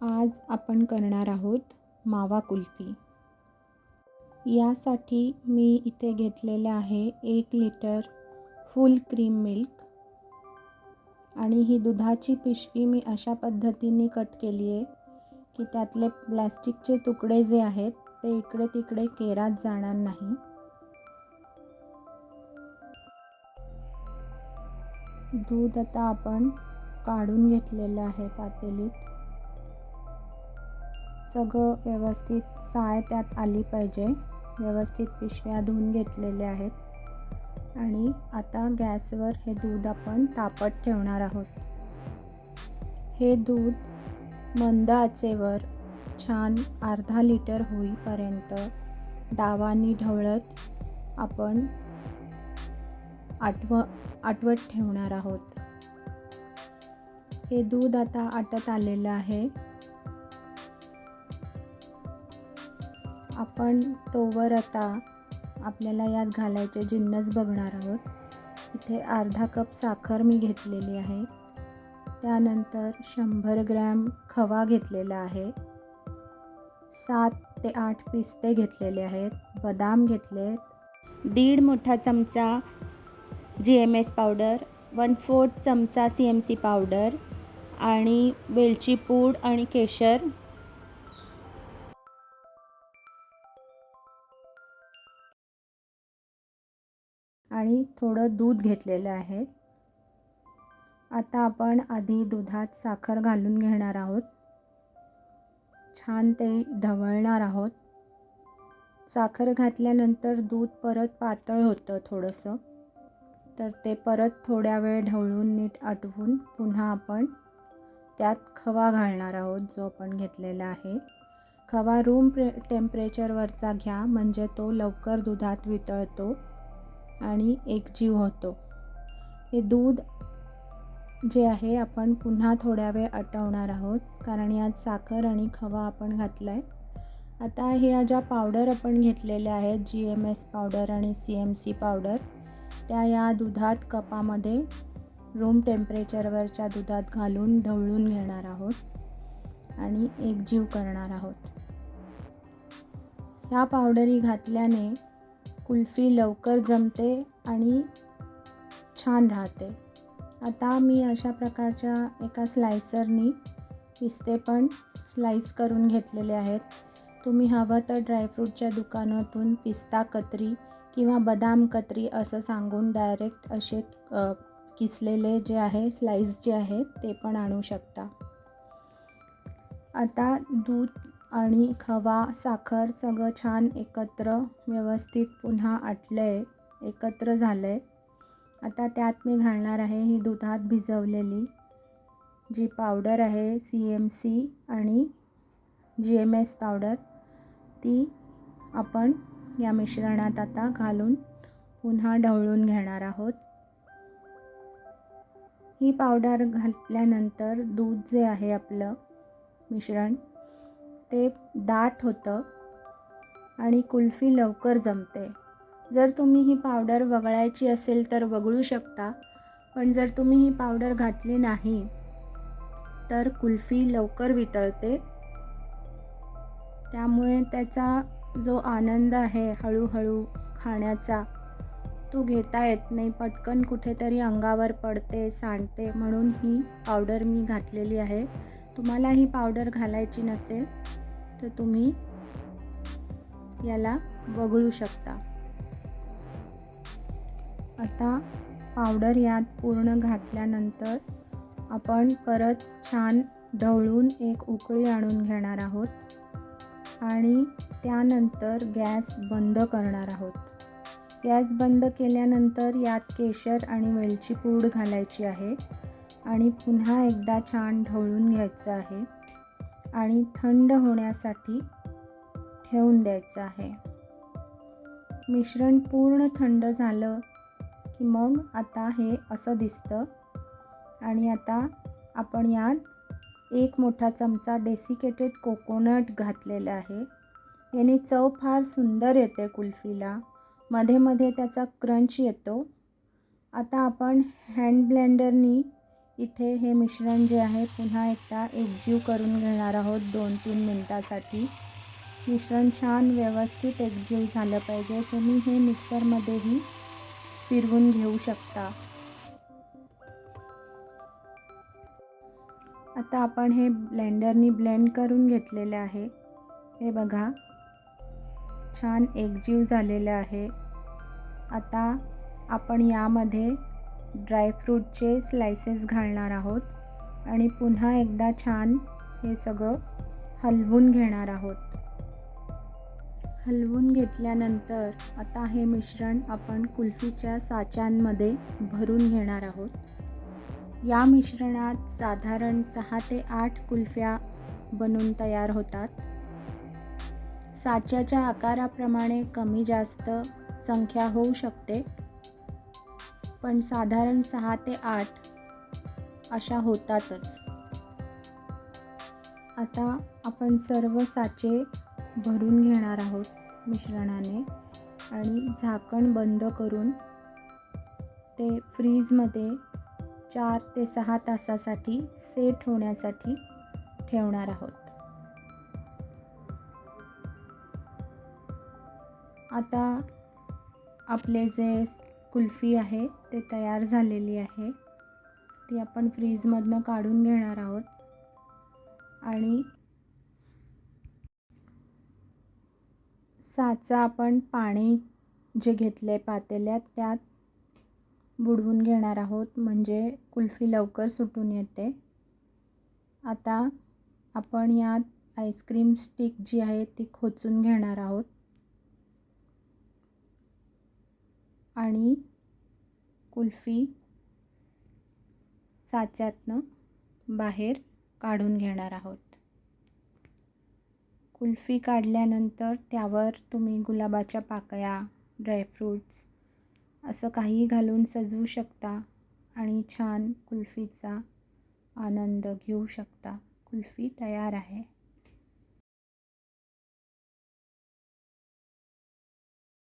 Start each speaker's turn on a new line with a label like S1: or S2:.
S1: आज आपण करणार आहोत मावा कुल्फी। यासाठी मी इथे घेतलेले आहे 1 लिटर फुल क्रीम मिल्क आणि ही दुधाची पिशवी मी अशा पद्धतीने कट केली आहे की त्यातले प्लास्टिकचे तुकडे जे आहेत ते इकडे तिकडे केरात जाणार नाही। दूध आता आपण काढून घेतलेलं आहे पातेलीत। सगळं व्यवस्थित साय त्यात आली पाहिजे। व्यवस्थित पिशव्या धुवून घेतलेल्या आहेत आणि आता गॅसवर हे दूध आपण तापत ठेवणार आहोत। हे दूध मंद आचेवर छान अर्धा लिटर होईपर्यंत डावानी ढवळत आपण आटवत ठेवणार आहोत। हे दूध आता आटत आलेलं आहे। आपण तोवर आता आपल्याला यात घालायचे जिन्नस बघणार आहोत। इथे अर्धा कप साखर मी घेतलेली आहे। त्यानंतर 100 ग्रॅम खवा घेतलेला आहे। 7 ते 8 पिस्ते घेतलेले आहेत। बदाम घेतले। 1.5 मोठा चमचा GMS पावडर, 1/4 चमचा CMC पावडर आणि वेलची पूड आणि केशर आणि थोडं दूध घेतलेलं आहे। आता आपण आधी दुधात साखर घालून घेणार आहोत। छान ते ढवळणार आहोत। साखर घातल्यानंतर दूध परत पातळ होतं थोडंसं, तर ते परत थोड्या वेळ ढवळून नीट आटवून पुन्हा आपण त्यात खवा घालणार आहोत जो आपण घेतलेला आहे। खवा रूम टेम्परेचरवरचा घ्या म्हणजे तो लवकर दुधात वितळतो आणि एकजीव होतो। हे दूध जे आहे आपण पुन्हा थोड्या वेळ आटवणार आहोत कारण यात साखर आणि खवा आपण घातलाय। आता ह्या ज्या पावडर आपण घेतलेल्या आहेत GMS पावडर आणि CMC पावडर त्या या दुधात कपामध्ये रूम टेम्परेचरवरच्या दुधात घालून ढवळून घेणार आहोत आणि एकजीव करणार आहोत। ह्या पावडरी घातल्याने कुल्फी लवकर जमते आणि छान राहते। आता मी अशा प्रकारच्या एका स्लायसरनी पिस्ते पण स्लाइस करून घेतलेले आहेत। तुम्ही हवं तर ड्रायफ्रूटच्या दुकानातून पिस्ता कतरी किंवा बदाम कतरी असं सांगून डायरेक्ट असे किसलेले जे आहे स्लाइस जे आहे ते पण आणू शकता। आता दूध आणि खवा साखर सगळं छान एकत्र व्यवस्थित पुन्हा आटलंय, एकत्र झालंय। आता त्यात मी घालणार आहे ही दुधात भिजवलेली जी पावडर आहे CMC आणि GMS पावडर, ती आपण या मिश्रणात आता घालून पुन्हा ढवळून घेणार आहोत। ही पावडर घातल्यानंतर दूध जे आहे आपलं मिश्रण ते दाट होतं आणि कुल्फी लवकर जमते। जर तुम्ही ही पावडर वगळायची असेल तर वगळू शकता, पण जर तुम्ही ही पावडर घातली नाही तर कुल्फी लवकर वितळते। त्यामुळे त्याचा जो आनंद आहे हळूहळू खाण्याचा तो घेता येत नाही, पटकन कुठेतरी अंगावर पडते, सांडते, म्हणून ही पावडर मी घातलेली आहे। तुम्हाला ही पावडर घालायची नसेल तर तुम्ही याला वगळू शकता। आता पावडर यात पूर्ण घातल्यानंतर आपण परत छान ढवळून एक उकळी आणून घेणार आहोत आणि त्यानंतर गॅस बंद करणार आहोत। गॅस बंद केल्यानंतर यात केशर आणि वेलची पूड घालायची आहे आणि पुन्हा एकदा छान ढवळून घ्यायचं आहे आणि थंड होण्यासाठी ठेवून द्यायचं आहे। मिश्रण पूर्ण थंड झालं की मग आता हे असं दिसतं आणि आता आपण यात 1 मोठा चमचा डेसिकेटेड कोकोनट घातलेला आहे। याने चव फार सुंदर येते कुल्फीला, मध्ये मध्ये त्याचा क्रंच येतो। आता आपण हँड ब्लेंडरनी इथे हे मिश्रण जे आहे पुन्हा एकदा एकजीव करून घेणार आहोत 2-3 मिनटासाठी. मिश्रण छान व्यवस्थित एकजीव झालं पाहिजे. तुम्ही हे मिक्सरमध्येही फिरवून घेऊ शकता. आता आपण हे ब्लेंडरनी ब्लेंड करून घेतलेले आहे. हे बघा छान एकजीव झालेलं आहे. आता आपण यामध्ये ड्रायफ्रूटचे स्लायसेस घालणार आहोत आणि पुन्हा एकदा छान हे सगळं हलवून घेणार आहोत. हलवून घेतल्यानंतर आता हे मिश्रण आपण कुल्फीच्या साच्यांमध्ये भरून घेणार आहोत. या मिश्रणात साधारण 6 ते 8 कुल्फ्या बनून तयार होतात. साच्याच्या आकाराप्रमाणे कमी जास्त संख्या होऊ शकते, पण साधारण 6 ते 8 अशा होतातच. आता आपण सर्व साचे भरून घेणार आहोत मिश्रणाने आणि झाकण बंद करून ते फ्रीजमध्ये 4 ते 6 तासासाठी सेट होण्यासाठी ठेवणार आहोत. आता आपले जे कुल्फी आहे ते तयार झालेली आहे. ती आपण फ्रीजमधनं काढून घेणार आहोत आणि साचा आपण पाणी जे घेतले पातेल्यात त्यात बुडवून घेणार आहोत, म्हणजे कुल्फी लवकर सुटून येते. आता आपण यात आईस्क्रीम स्टिक जी आहे ती खोचून घेणार आहोत आणि कुल्फी साच्यातनं बाहेर काढून घेणार आहोत. कुल्फी काढल्यानंतर त्यावर तुम्ही गुलाबाच्या पाकळ्या, ड्रायफ्रूट्स असं काही घालून सजवू शकता आणि छान कुल्फीचा आनंद घेऊ शकता. कुल्फी तयार आहे.